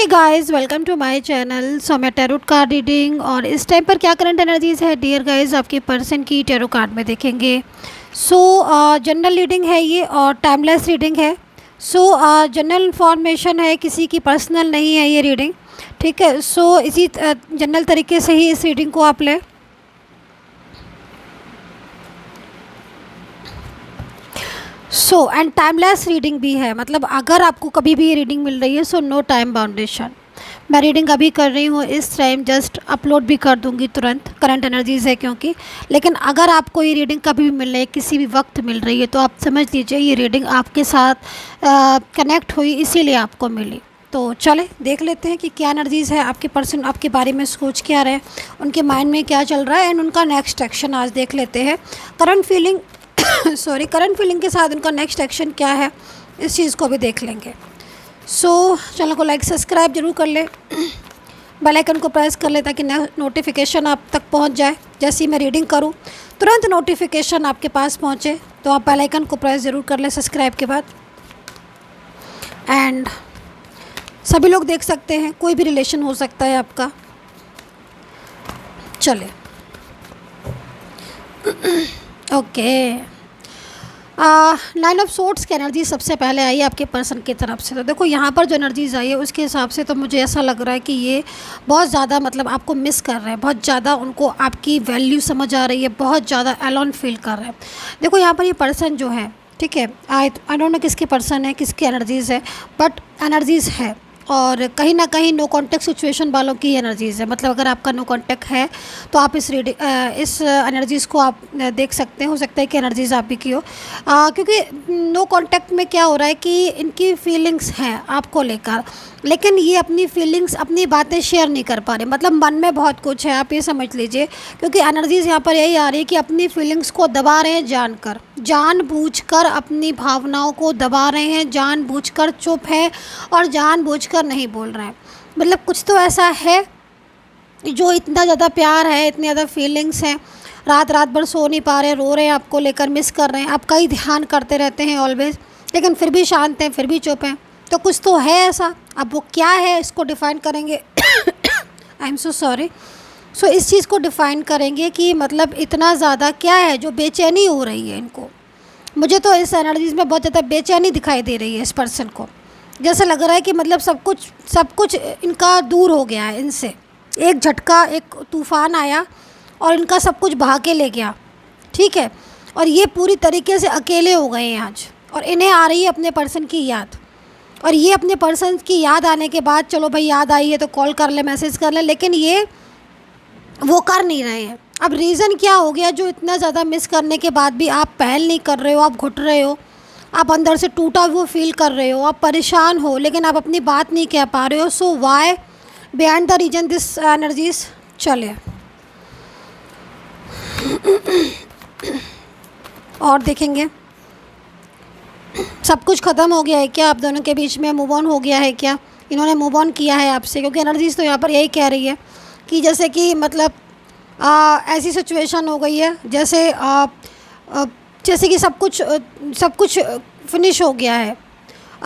Hey guys, welcome to my channel. So मैं tarot card reading और इस time पर क्या करंट एनर्जीज है डियर गाइस आपके पर्सन की टैरो कार्ड में देखेंगे। जनरल रीडिंग है ये और टाइमलेस रीडिंग है। जनरल इन्फॉर्मेशन है, किसी की पर्सनल नहीं है ये रीडिंग, ठीक है। इसी जनरल तरीके से ही इस रीडिंग को आप लें। एंड टाइमलेस रीडिंग भी है, मतलब अगर आपको कभी भी ये रीडिंग मिल रही है नो टाइम बाउंडेशन। मैं रीडिंग अभी कर रही हूँ इस टाइम, जस्ट अपलोड भी कर दूँगी तुरंत, करंट एनर्जीज़ है क्योंकि। लेकिन अगर आपको ये रीडिंग कभी भी मिल रही है, किसी भी वक्त मिल रही है, तो आप समझ लीजिए ये रीडिंग आपके साथ कनेक्ट हुई, इसीलिए आपको मिली। तो चले देख लेते हैं कि क्या एनर्जीज़ है। आपके पर्सन आपके बारे में सोच क्या रहे हैं, उनके माइंड में क्या चल रहा है एंड उनका नेक्स्ट एक्शन आज देख लेते हैं। करंट फीलिंग करंट फीलिंग के साथ उनका नेक्स्ट एक्शन क्या है, इस चीज़ को भी देख लेंगे। चैनल को लाइक सब्सक्राइब जरूर कर ले, बेल आइकन को प्रेस कर ले ताकि नोटिफिकेशन आप तक पहुंच जाए। जैसे ही मैं रीडिंग करूं तुरंत नोटिफिकेशन आपके पास पहुंचे, तो आप बेल आइकन को प्रेस ज़रूर कर ले सब्सक्राइब के बाद। एंड सभी लोग देख सकते हैं, कोई भी रिलेशन हो सकता है आपका। चले ओके, 9 ऑफ सोर्ड्स की एनर्जी सबसे पहले आई है आपके पर्सन की तरफ से। तो देखो यहाँ पर जो एनर्जीज आई है उसके हिसाब से तो मुझे ऐसा लग रहा है कि ये बहुत ज़्यादा मतलब आपको मिस कर रहे हैं, बहुत ज़्यादा उनको आपकी वैल्यू समझ आ रही है, बहुत ज़्यादा एलोन फील कर रहे हैं। देखो यहाँ पर ये पर्सन जो है, ठीक है, आई डोंट नो किसके पर्सन है, किसकी एनर्जीज़ है, बट एनर्जीज़ है। और कहीं ना कहीं नो कांटेक्ट सिचुएशन वालों की एनर्जीज़ है। मतलब अगर आपका नो कांटेक्ट है तो आप इस एनर्जीज़ को आप देख सकते हैं। हो सकता है कि एनर्जीज़ आप भी की हो, क्योंकि नो कांटेक्ट में क्या हो रहा है कि इनकी फीलिंग्स हैं आपको लेकर, लेकिन ये अपनी फीलिंग्स, अपनी बातें शेयर नहीं कर पा रहे। मतलब मन में बहुत कुछ है, आप ये समझ लीजिए, क्योंकि एनर्जीज़ यहाँ पर यही आ रही है कि अपनी फीलिंग्स को दबा रहे हैं, जानबूझकर अपनी भावनाओं को दबा रहे हैं, जानबूझकर चुप है और जानबूझकर नहीं बोल रहे हैं। मतलब कुछ तो ऐसा है जो इतना ज़्यादा प्यार है, इतनी ज़्यादा फीलिंग्स हैं, रात भर सो नहीं पा रहे, रो रहे हैं, आपको लेकर मिस कर रहे हैं, आपका ही ध्यान करते रहते हैं ऑलवेज, लेकिन फिर भी शांत हैं, फिर भी चुप हैं। तो कुछ तो है ऐसा, अब वो क्या है इसको डिफ़ाइन करेंगे। I am so sorry. इस चीज़ को डिफ़ाइन करेंगे कि मतलब इतना ज़्यादा क्या है जो बेचैनी हो रही है इनको। मुझे तो इस एनर्जीज़ में बहुत ज़्यादा बेचैनी दिखाई दे रही है इस पर्सन को। जैसे लग रहा है कि मतलब सब कुछ इनका दूर हो गया है इनसे। एक झटका, एक तूफ़ान आया और इनका सब कुछ बहा के ले गया, ठीक है। और ये पूरी तरीके से अकेले हो गए हैं आज, और इन्हें आ रही है अपने पर्सन की याद। और ये अपने पर्सन की याद आने के बाद, चलो भाई याद आई है तो कॉल कर ले, मैसेज कर ले, लेकिन ये वो कर नहीं रहे हैं। अब रीज़न क्या हो गया जो इतना ज़्यादा मिस करने के बाद भी आप पहल नहीं कर रहे हो, आप घुट रहे हो, आप अंदर से टूटा हुआ फील कर रहे हो, आप परेशान हो, लेकिन आप अपनी बात नहीं कह पा रहे हो। So why behind the reason this energies. चले और देखेंगे, सब कुछ ख़त्म हो गया है क्या आप दोनों के बीच में, मूव ऑन हो गया है क्या, इन्होंने मूव ऑन किया है आपसे? क्योंकि एनर्जीज तो यहाँ पर यही कह रही है कि जैसे कि मतलब ऐसी सिचुएशन हो गई है जैसे कि सब कुछ फिनिश हो गया है,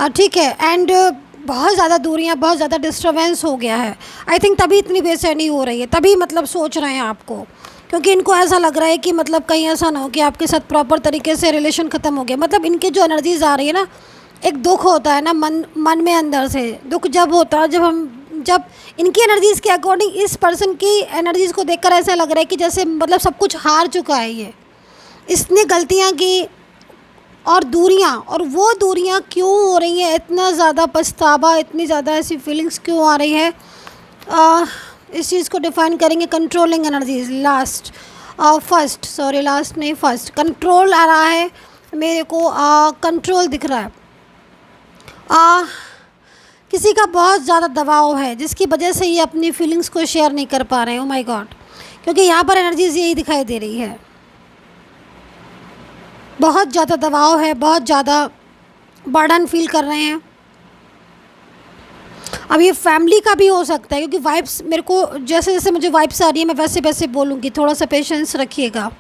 ठीक है। एंड बहुत ज़्यादा दूरियां, बहुत ज़्यादा डिस्टर्बेंस हो गया है। आई थिंक तभी इतनी बेचैनी हो रही है, तभी मतलब सोच रहे हैं आपको, क्योंकि इनको ऐसा लग रहा है कि मतलब कहीं ऐसा ना हो कि आपके साथ प्रॉपर तरीके से रिलेशन ख़त्म हो गया। मतलब इनके जो एनर्जीज आ रही है ना, एक दुख होता है ना मन में अंदर से दुख जब होता है, जब इनकी एनर्जीज़ के अकॉर्डिंग इस पर्सन की एनर्जीज़ को देखकर ऐसा लग रहा है कि जैसे मतलब सब कुछ हार चुका है ये, इसने गलतियाँ की और वो दूरियाँ क्यों हो रही हैं, इतना ज़्यादा पछतावा, इतनी ज़्यादा ऐसी फीलिंग्स क्यों आ रही है, इस चीज़ को डिफ़ाइन करेंगे। कंट्रोलिंग एनर्जीज, फर्स्ट कंट्रोल आ रहा है मेरे को, कंट्रोल दिख रहा है। किसी का बहुत ज़्यादा दबाव है जिसकी वजह से ये अपनी फीलिंग्स को शेयर नहीं कर पा रहे हैं। ओ माय गॉड, क्योंकि यहाँ पर एनर्जीज यही दिखाई दे रही है, बहुत ज़्यादा दबाव है, बहुत ज़्यादा बर्डन फील कर रहे हैं। अब ये फैमिली का भी हो सकता है, क्योंकि वाइब्स मेरे को जैसे जैसे मुझे वाइब्स आ रही है मैं वैसे वैसे बोलूँगी, थोड़ा सा पेशेंस रखिएगा।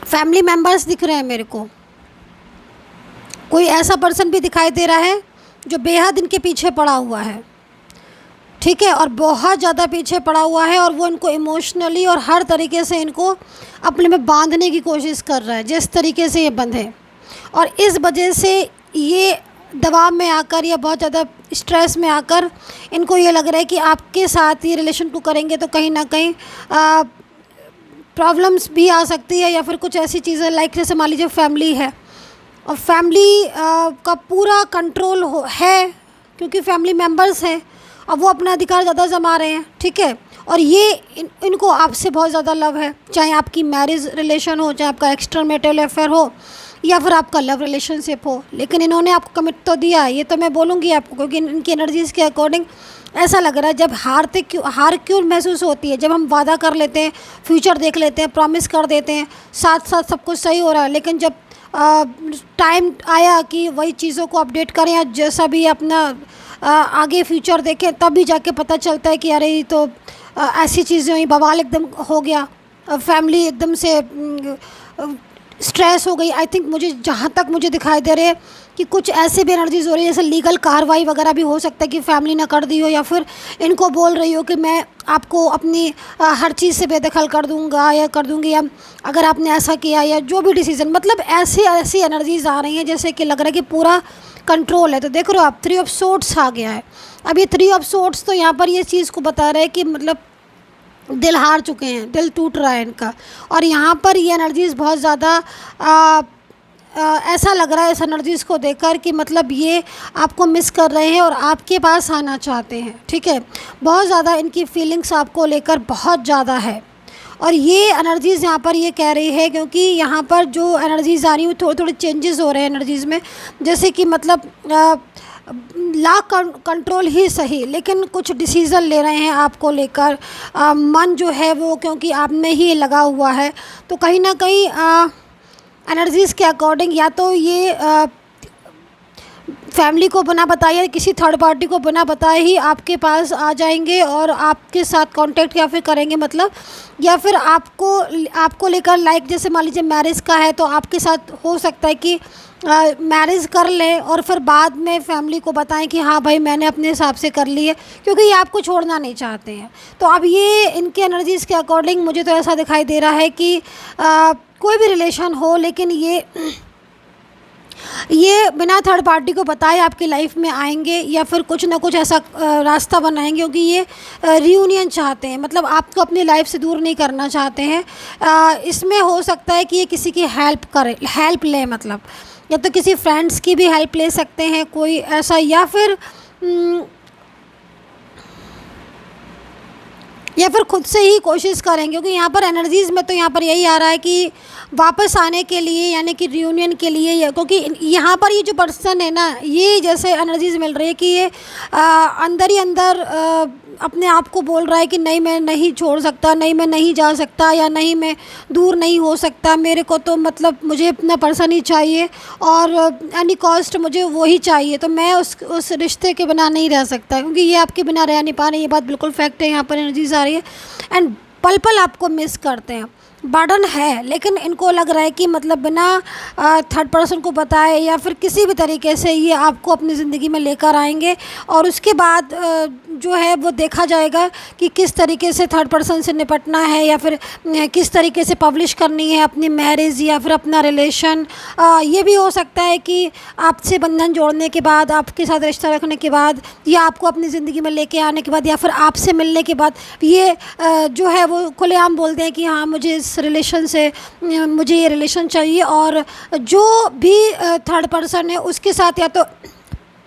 फैमिली मेम्बर्स दिख रहे हैं मेरे को, कोई ऐसा पर्सन भी दिखाई दे रहा है जो बेहद इनके पीछे पड़ा हुआ है, ठीक है, और बहुत ज़्यादा पीछे पड़ा हुआ है, और वो इनको इमोशनली और हर तरीके से इनको अपने में बांधने की कोशिश कर रहा है, जिस तरीके से ये बंधे। और इस वजह से ये दबाव में आकर या बहुत ज़्यादा स्ट्रेस में आकर इनको ये लग रहा है कि आपके साथ ये रिलेशन को करेंगे तो कहीं ना कहीं प्रॉब्लम्स भी आ सकती है, या फिर कुछ ऐसी चीज़ें लाइक जैसे मान लीजिए फैमिली है, और फैमिली का पूरा कंट्रोल है, क्योंकि फैमिली मेम्बर्स हैं, अब वो अपना अधिकार ज़्यादा जमा रहे हैं, ठीक है। और ये इनको आपसे बहुत ज़्यादा लव है, चाहे आपकी मैरिज रिलेशन हो, चाहे आपका एक्स्ट्रा मैरिटल अफेयर हो, या फिर आपका लव रिलेशनशिप हो, लेकिन इन्होंने आपको कमिट तो दिया है, ये तो मैं बोलूँगी आपको, क्योंकि इनकी एनर्जीज़ के अकॉर्डिंग ऐसा लग रहा है। जब हार क्यों महसूस होती है, जब हम वादा कर लेते हैं, फ्यूचर देख लेते हैं, प्रॉमिस कर देते हैं, साथ साथ सब कुछ सही हो रहा है, लेकिन जब टाइम आया कि वही चीज़ों को अपडेट करें या जैसा भी अपना आगे फ्यूचर देखें, तब भी जाके पता चलता है कि अरे ये तो ऐसी चीज़ें हुई, बवाल एकदम हो गया, फैमिली एकदम से स्ट्रेस हो गई। आई थिंक मुझे जहाँ तक मुझे दिखाई दे रहे हैं कि कुछ ऐसे भी एनर्जीज हो रही है, जैसे लीगल कार्रवाई वगैरह भी हो सकता है कि फैमिली ना कर दी हो, या फिर इनको बोल रही हो कि मैं आपको अपनी हर चीज़ से बेदखल कर दूंगा या कर दूंगी, या अगर आपने ऐसा किया या जो भी डिसीज़न, मतलब ऐसी एनर्जीज आ रही हैं जैसे कि लग रहा है कि पूरा कंट्रोल है। तो देख रहे हो आप, 3 ऑफ सोर्ड्स आ गया है। अब ये 3 ऑफ सोर्ड्स तो यहाँ पर ये चीज़ को बता रहा है कि मतलब दिल हार चुके हैं, दिल टूट रहा है इनका, और यहाँ पर ये एनर्जीज़ बहुत ज़्यादा ऐसा लग रहा है इस एनर्जीज़ को देखकर कि मतलब ये आपको मिस कर रहे हैं और आपके पास आना चाहते हैं, ठीक है। बहुत ज़्यादा इनकी फीलिंग्स आपको लेकर बहुत ज़्यादा है, और ये एनर्जीज़ यहाँ पर ये कह रही है, क्योंकि यहाँ पर जो एनर्जीज़ आ रही हैं थोड़े थोड़े चेंजेस हो रहे हैं एनर्जीज़ में, जैसे कि मतलब लाख कंट्रोल ही सही, लेकिन कुछ डिसीज़न ले रहे हैं आपको लेकर, मन जो है वो क्योंकि आप में ही लगा हुआ है, तो कहीं ना कहीं एनर्जीज़ के अकॉर्डिंग या तो ये फैमिली को बिना बताए, किसी थर्ड पार्टी को बिना बताए ही आपके पास आ जाएंगे और आपके साथ कांटेक्ट या फिर करेंगे, मतलब, या फिर आपको लेकर लाइक जैसे मान लीजिए मैरिज का है तो आपके साथ हो सकता है कि मैरिज कर लें और फिर बाद में फैमिली को बताएं कि हाँ भाई मैंने अपने हिसाब से कर ली है, क्योंकि ये आपको छोड़ना नहीं चाहते हैं। तो अब ये इनके एनर्जीज़ के अकॉर्डिंग मुझे तो ऐसा दिखाई दे रहा है कि कोई भी रिलेशन हो, लेकिन ये बिना थर्ड पार्टी को बताए आपकी लाइफ में आएंगे, या फिर कुछ ना कुछ ऐसा रास्ता बनाएंगे, क्योंकि ये रियूनियन चाहते हैं, मतलब आपको अपनी लाइफ से दूर नहीं करना चाहते हैं। इसमें हो सकता है कि ये किसी की हेल्प लें, मतलब या तो किसी फ्रेंड्स की भी हेल्प ले सकते हैं कोई ऐसा, या फिर खुद से ही कोशिश करें, क्योंकि यहाँ पर एनर्जीज़ में तो यहाँ पर यही आ रहा है कि वापस आने के लिए, यानी कि रियूनियन के लिए, क्योंकि यहाँ पर ये जो पर्सन है ना, ये जैसे एनर्जीज़ मिल रही है कि ये अंदर ही अंदर अपने आप को बोल रहा है कि नहीं मैं नहीं छोड़ सकता, नहीं मैं नहीं जा सकता, या नहीं मैं दूर नहीं हो सकता, मेरे को तो मतलब मुझे अपना पर्सन ही चाहिए और एनी कॉस्ट मुझे वो ही चाहिए, तो मैं उस रिश्ते के बिना नहीं रह सकता, क्योंकि ये आपके बिना रह नहीं पा रहे। ये बात बिल्कुल फैक्ट है, यहाँ पर एनर्जीज आ रही है, एंड पल पल आपको मिस करते हैं। बर्डन है, लेकिन इनको लग रहा है कि मतलब बिना थर्ड पर्सन को बताए या फिर किसी भी तरीके से ये आपको अपनी ज़िंदगी में लेकर आएंगे, और उसके बाद जो है वो देखा जाएगा कि किस तरीके से थर्ड पर्सन से निपटना है, या फिर किस तरीके से पब्लिश करनी है अपनी मैरिज या फिर अपना रिलेशन। ये भी हो सकता है कि आपसे बंधन जोड़ने के बाद, आपके साथ रिश्ता रखने के बाद, या आपको अपनी ज़िंदगी में लेके आने के बाद, या फिर आपसे मिलने के बाद ये जो है वो खुलेआम बोलते हैं कि हाँ मुझे इस रिलेशन से मुझे ये रिलेशन चाहिए, और जो भी थर्ड पर्सन है उसके साथ या तो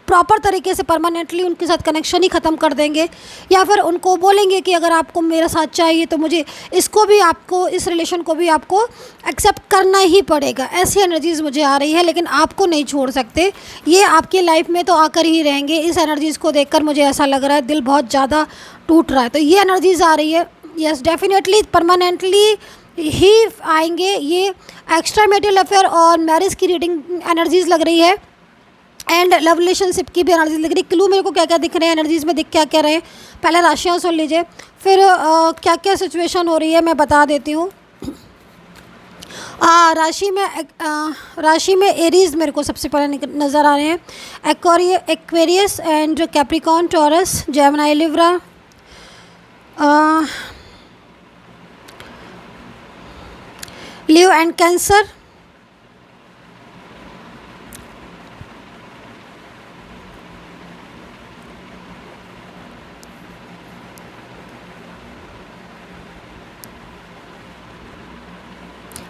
प्रॉपर तरीके से परमानेंटली उनके साथ कनेक्शन ही ख़त्म कर देंगे, या फिर उनको बोलेंगे कि अगर आपको मेरा साथ चाहिए तो मुझे इसको भी, आपको इस रिलेशन को भी आपको एक्सेप्ट करना ही पड़ेगा। ऐसी एनर्जीज़ मुझे आ रही है, लेकिन आपको नहीं छोड़ सकते, ये आपकी लाइफ में तो आकर ही रहेंगे। इस एनर्जीज़ को देखकर मुझे ऐसा लग रहा है दिल बहुत ज़्यादा टूट रहा है। तो ये एनर्जीज़ आ रही है, यस डेफिनेटली परमानेंटली ही आएंगे। ये एक्स्ट्रा मैरिटल अफेयर और मैरिज की रीडिंग एनर्जीज़ लग रही है, एंड लव रिलेशनशिप की भी एनर्जी लग रही है। क्लू मेरे को क्या क्या दिख रहे हैं एनर्जीज़ में, दिख क्या क्या रहे हैं, पहले राशियाँ सुन लीजिए, फिर क्या क्या सिचुएशन हो रही है मैं बता देती हूँ। राशि में एरीज मेरे को सबसे पहले नज़र आ रहे हैं, Aquarius and Capricorn, taurus, Gemini, Libra, Leo and cancer,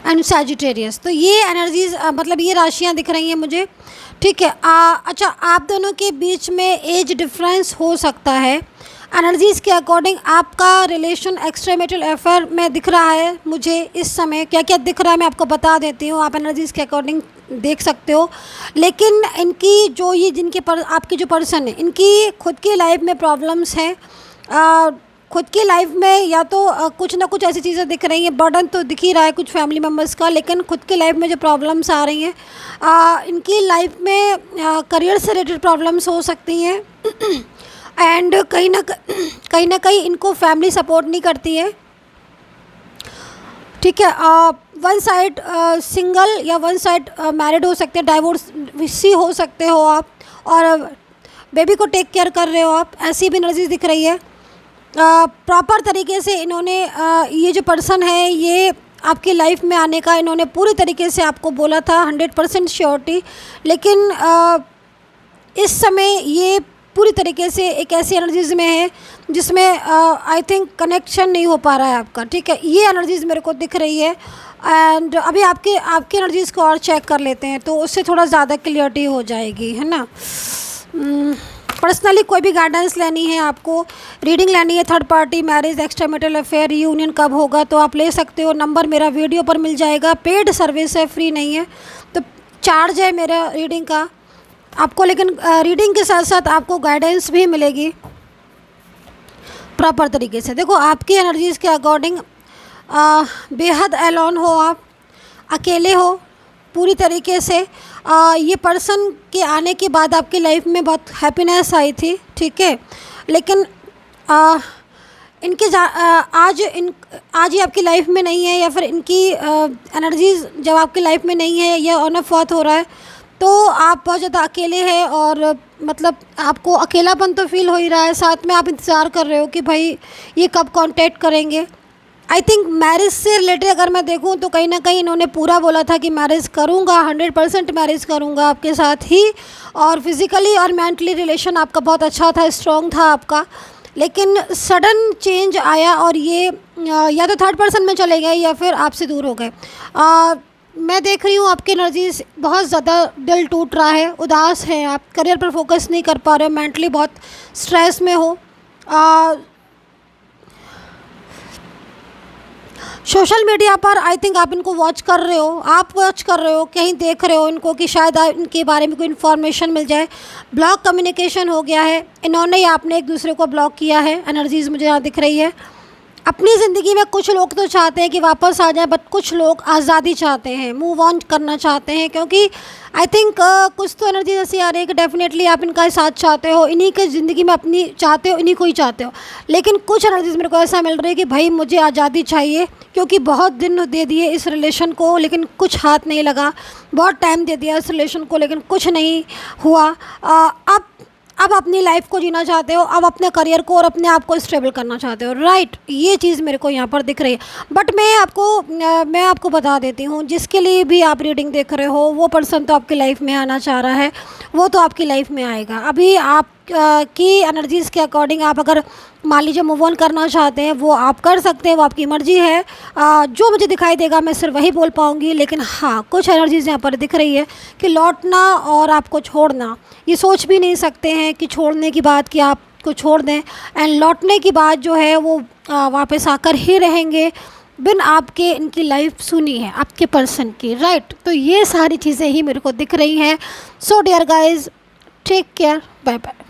and Sagittarius. तो ये एनर्जीज मतलब ये राशियाँ दिख रही हैं मुझे, ठीक है। अच्छा, आप दोनों के बीच में एज डिफरेंस हो सकता है। एनर्जीज़ के अकॉर्डिंग आपका रिलेशन एक्सट्रामैरिटल अफेयर में दिख रहा है मुझे इस समय। क्या क्या दिख रहा है मैं आपको बता देती हूँ, आप एनर्जीज़ के अकॉर्डिंग देख सकते हो। लेकिन इनकी जो ये आपकी जो पर्सन है, इनकी खुद की लाइफ में प्रॉब्लम्स हैं। खुद की लाइफ में या तो कुछ ना कुछ ऐसी चीज़ें दिख रही हैं, बर्डन तो दिख ही रहा है कुछ फैमिली मेम्बर्स का, लेकिन खुद की लाइफ में जो प्रॉब्लम्स आ रही हैं, इनकी लाइफ में करियर से रिलेटेड प्रॉब्लम्स हो सकती हैं। एंड कहीं ना कहीं इनको फैमिली सपोर्ट नहीं करती है, ठीक है। वन साइड सिंगल या वन साइड मैरिड हो सकते हैं, डाइवोर्सी हो सकते हो आप, और बेबी को टेक केयर कर रहे हो आप, ऐसी भी एनर्जी दिख रही है। प्रॉपर तरीके से इन्होंने ये जो पर्सन है ये आपकी लाइफ में आने का इन्होंने पूरी तरीके से आपको बोला था 100% श्योरिटी, लेकिन इस समय ये पूरी तरीके से एक ऐसी एनर्जीज़ में है जिसमें आई थिंक कनेक्शन नहीं हो पा रहा है आपका, ठीक है। ये एनर्जीज़ मेरे को दिख रही है। एंड अभी आपकी एनर्जीज़ को और चेक कर लेते हैं तो उससे थोड़ा ज़्यादा क्लियरिटी हो जाएगी, है ना। पर्सनली कोई भी गाइडेंस लेनी है, आपको रीडिंग लेनी है, third party, marriage, extramarital affair, union कब होगा, तो आप ले सकते हो। नंबर मेरा वीडियो पर मिल जाएगा, पेड सर्विस है, फ्री नहीं है, तो चार्ज है मेरा रीडिंग का आपको। लेकिन रीडिंग के साथ साथ आपको गाइडेंस भी मिलेगी प्रॉपर तरीके से। देखो आपकी एनर्जीज़ के अकॉर्डिंग बेहद एलोन हो, आप अकेले हो पूरी तरीके से। ये पर्सन के आने के बाद आपकी लाइफ में बहुत हैप्पीनेस आई थी, ठीक है। लेकिन आज ये आपकी लाइफ में नहीं है, या फिर इनकी एनर्जीज़ जब आपकी लाइफ में नहीं है या ऑन ऑफ बहुत हो रहा है, तो आप बहुत ज़्यादा अकेले हैं और मतलब आपको अकेलापन तो फील हो ही रहा है। साथ में आप इंतज़ार कर रहे हो कि भाई ये कब कांटेक्ट करेंगे। आई थिंक मैरिज से रिलेटेड अगर मैं देखूं तो कहीं ना कहीं इन्होंने पूरा बोला था कि मैरिज करूंगा, 100% मैरिज करूंगा आपके साथ ही, और फिज़िकली और मेंटली रिलेशन आपका बहुत अच्छा था, स्ट्रॉन्ग था आपका। लेकिन सडन चेंज आया और ये या तो थर्ड पर्सन में चले गए या फिर आपसे दूर हो गए। मैं देख रही हूँ आपकी एनर्जीज बहुत ज़्यादा, दिल टूट रहा है, उदास है आप, करियर पर फोकस नहीं कर पा रहे हो, मेंटली बहुत स्ट्रेस में हो। सोशल मीडिया पर आई थिंक आप इनको वॉच कर रहे हो, कहीं देख रहे हो इनको कि शायद इनके बारे में कोई इन्फॉर्मेशन मिल जाए। ब्लॉक कम्युनिकेशन हो गया है, इन्होंने या आपने एक दूसरे को ब्लॉक किया है, एनर्जीज़ मुझे यहाँ दिख रही है। अपनी ज़िंदगी में कुछ लोग तो चाहते हैं कि वापस आ जाए, बट कुछ लोग आज़ादी चाहते हैं, मूव ऑन करना चाहते हैं, क्योंकि आई थिंक कुछ तो एनर्जी ऐसी आ रही है कि डेफिनेटली आप इनका साथ चाहते हो, इन्हीं के ज़िंदगी में अपनी चाहते हो, इन्हीं को ही चाहते हो। लेकिन कुछ एनर्जीज मेरे को ऐसा मिल रही है कि भाई मुझे आज़ादी चाहिए, क्योंकि बहुत दिन दे दिए इस रिलेशन को लेकिन कुछ हाथ नहीं लगा, बहुत टाइम दे दिया इस रिलेशन को लेकिन कुछ नहीं हुआ। अब अपनी लाइफ को जीना चाहते हो, अब अपने करियर को और अपने आप को स्टेबल करना चाहते हो, राइट। ये चीज़ मेरे को यहाँ पर दिख रही है। बट मैं आपको बता देती हूँ, जिसके लिए भी आप रीडिंग देख रहे हो वो पर्सन तो आपकी लाइफ में आना चाह रहा है, वो तो आपकी लाइफ में आएगा। अभी आप की एनर्जीज़ के अकॉर्डिंग आप अगर मान लीजिए मूव ऑन करना चाहते हैं वो आप कर सकते हैं, वो आपकी मर्जी है। जो मुझे दिखाई देगा मैं सिर्फ वही बोल पाऊँगी। लेकिन हाँ, कुछ एनर्जीज़ यहाँ पर दिख रही है कि लौटना और आपको छोड़ना, ये सोच भी नहीं सकते हैं कि छोड़ने की बात कि आपको छोड़ दें, एंड लौटने की बात जो है वो वापस आकर ही रहेंगे बिन आपके इनकी लाइफ सुनी है आपके पर्सन की, राइट। तो ये सारी चीज़ें ही मेरे को दिख रही हैं। So dear guys, take care, bye bye.